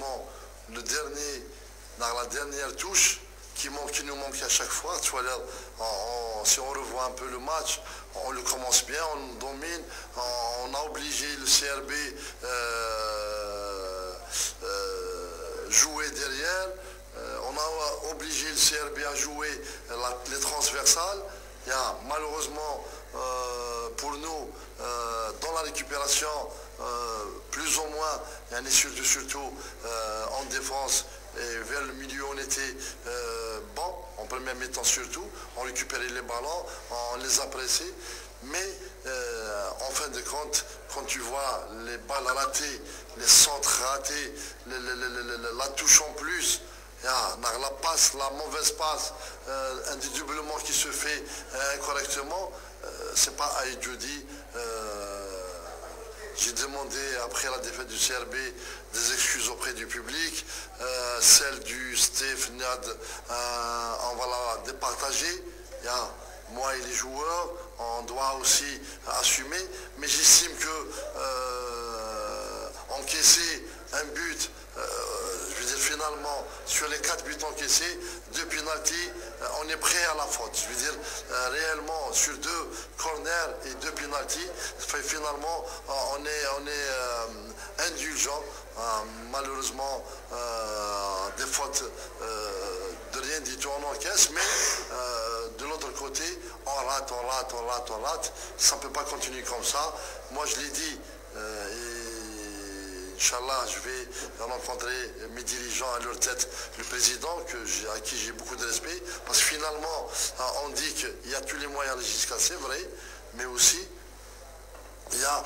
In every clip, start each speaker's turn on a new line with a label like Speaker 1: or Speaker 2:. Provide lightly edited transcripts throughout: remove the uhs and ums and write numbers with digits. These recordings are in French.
Speaker 1: malheureusement le dernier, dans la dernière touche qui nous manque à chaque fois. Tu vois, là, si on revoit un peu le match, on le commence bien, on domine, on a obligé le CRB jouer derrière, on a obligé le CRB à jouer les transversales. Malheureusement pour nous, dans la récupération, plus ou moins, surtout en défense et vers le milieu, on était bon, en première mi-temps surtout, on récupérait les ballons, on les appréciait, mais en fin de compte, quand tu vois les balles ratées, les centres ratés, la touche en plus, la passe, la mauvaise passe, individuellement qui se fait incorrectement, c'est pas Aïdjoudi. J'ai demandé après la défaite du CRB des excuses auprès du public, celle du Steve Niad, on va la départager. Moi et les joueurs, on doit aussi assumer, mais j'estime que encaisser un but, je veux dire finalement, sur les 4 buts encaissés, 2 pénaltys, on est prêt à la faute. Je veux dire, réellement, sur 2 corners et 2 pénaltys, finalement, on est indulgent. Malheureusement, des fautes de rien du tout on encaisse, mais de l'autre côté, on rate. Ça ne peut pas continuer comme ça. Moi, je l'ai dit, Inch'Allah, je vais rencontrer mes dirigeants à leur tête, le président, à qui j'ai beaucoup de respect, parce que finalement, on dit qu'il y a tous les moyens jusqu'à, c'est vrai, mais aussi, il y a,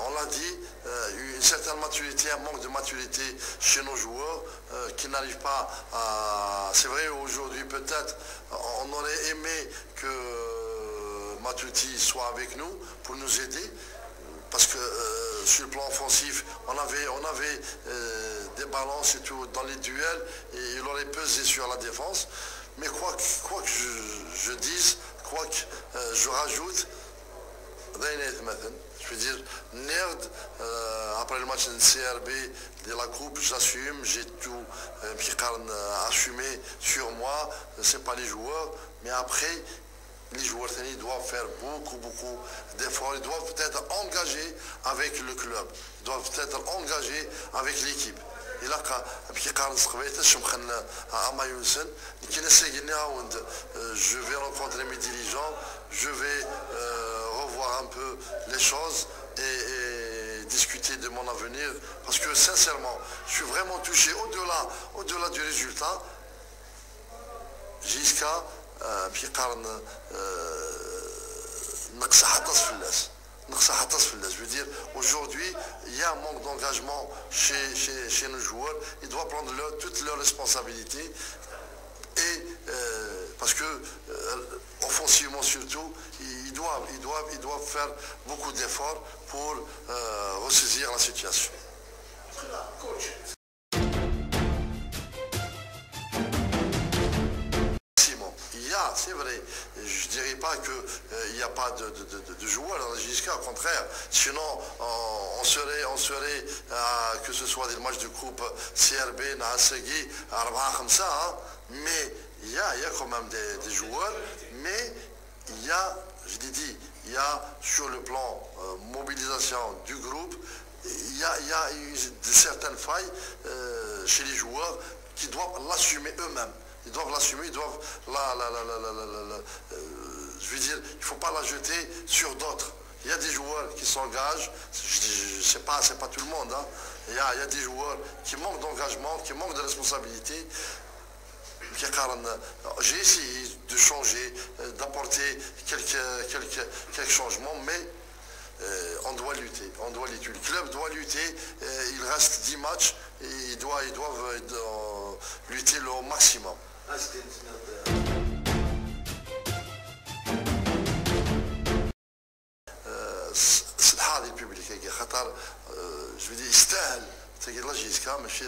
Speaker 1: on l'a dit, une certaine maturité, un manque de maturité chez nos joueurs qui n'arrivent pas à... C'est vrai, aujourd'hui, peut-être, on aurait aimé que Matuidi soit avec nous pour nous aider. Parce que sur le plan offensif, on avait des ballons, surtout dans les duels, et il aurait pesé sur la défense. Mais quoi que je dise, quoi que je rajoute, je veux dire, Nerd, après le match de CRB de la coupe, j'assume, j'ai tout assumé sur moi, c'est pas les joueurs, mais après, les joueurs doivent faire beaucoup d'efforts, ils doivent être engagés avec le club, ils doivent être engagés avec l'équipe. Et là, je vais rencontrer mes dirigeants, je vais revoir un peu les choses et discuter de mon avenir, parce que sincèrement, je suis vraiment touché au-delà du résultat, jusqu'à je veux dire, aujourd'hui, il y a un manque d'engagement chez nos joueurs. Ils doivent prendre toutes leurs responsabilités. Et parce que, offensivement surtout, ils doivent faire beaucoup d'efforts pour ressaisir la situation. C'est vrai, je ne dirais pas qu'il n'y a pas de joueurs dans la JSK, au contraire. Sinon, on serait que ce soit des matchs de coupe CRB, Naasegui, Arba Khamsa, mais il y a quand même des joueurs, mais il y a, je l'ai dit, il y a sur le plan mobilisation du groupe, il y a certaines failles chez les joueurs qui doivent l'assumer eux-mêmes. Ils doivent l'assumer, ils doivent je veux dire, il ne faut pas la jeter sur d'autres. Il y a des joueurs qui s'engagent, c'est pas tout le monde, hein. Il y a des joueurs qui manquent d'engagement, qui manquent de responsabilité. J'ai essayé de changer, d'apporter quelques changements, mais on doit lutter. Le club doit lutter, il reste 10 matchs et ils doivent lutter au maximum. C'est le public je veux dire يستاهل تقول لا جيسكا ماشي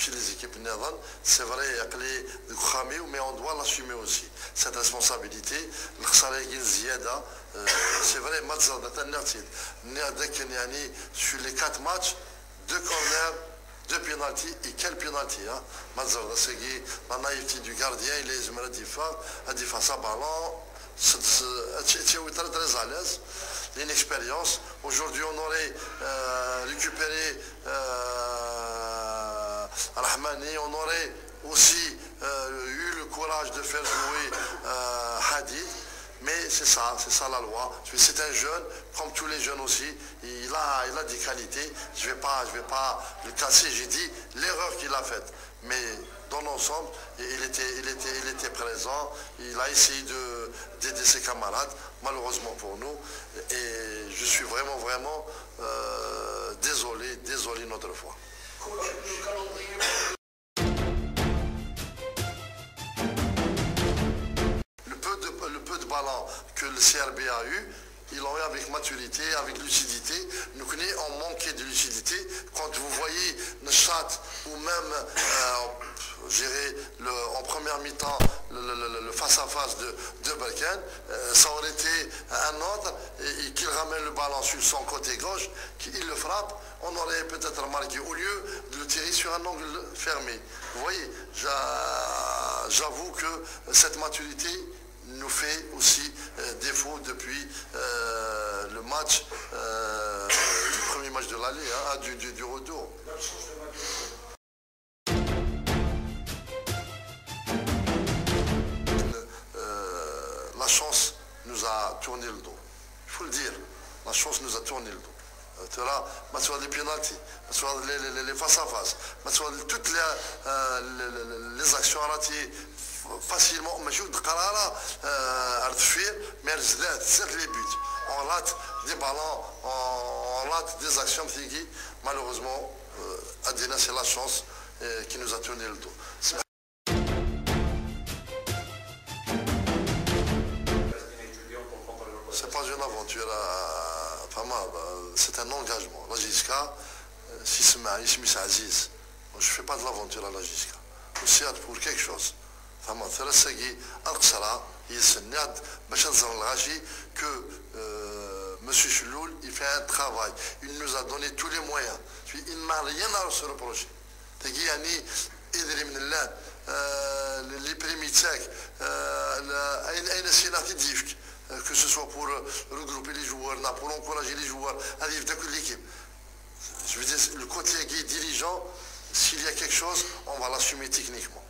Speaker 1: les équipes النظام c'est vrai يقلي خامي mais on doit l'assumer aussi cette responsabilité الخساره يجي زياده c'est vrai ما تزاد نرتد نادك يعني sur les 4 matchs 2 corners deux pénaltys et quel pénalty, hein. La naïveté du gardien, il est face à ballon. C'est très à l'aise. L'inexpérience. Aujourd'hui, on aurait récupéré Rahmani, on aurait aussi eu le courage de faire jouer Hadid. Mais c'est ça la loi. C'est un jeune, comme tous les jeunes aussi, il a des qualités. Je vais pas le casser, j'ai dit l'erreur qu'il a faite. Mais dans l'ensemble, il était présent, il a essayé d'aider ses camarades, malheureusement pour nous. Et je suis vraiment désolé une autre fois. Le peu de ballon que le CRB a eu, ils l'ont eu avec maturité, avec lucidité. Nous on manquait de lucidité. Quand vous voyez le chat ou même en première mi-temps le face-à-face de Berkane, ça aurait été un autre et qu'il ramène le ballon sur son côté gauche, qu'il le frappe, on aurait peut-être remarqué au lieu de le tirer sur un angle fermé. Vous voyez, j'avoue que cette maturité nous fait aussi défaut depuis le match, le premier match de l'aller, hein, du retour. La chance nous a tourné le dos. Il faut le dire, la chance nous a tourné le dos. Tu vois, les pénaltys, les face-à-face, toutes les actions ratées facilement, mais les buts. On rate des ballons, on rate des actions qui, malheureusement, Adina, c'est la chance qui nous a tourné le dos. C'est pas une aventure, c'est un engagement. La JSCA, si c'est Aziz, je ne fais pas de l'aventure à la JSCA. C'est pour quelque chose. Que M. Cheloul, il fait un travail. Il nous a donné tous les moyens. Il n'a rien à se reprocher. Les premiers que ce soit pour regrouper les joueurs, pour encourager les joueurs à vivre de l'équipe. Je veux dire, le côté dirigeant, s'il y a quelque chose, on va l'assumer techniquement.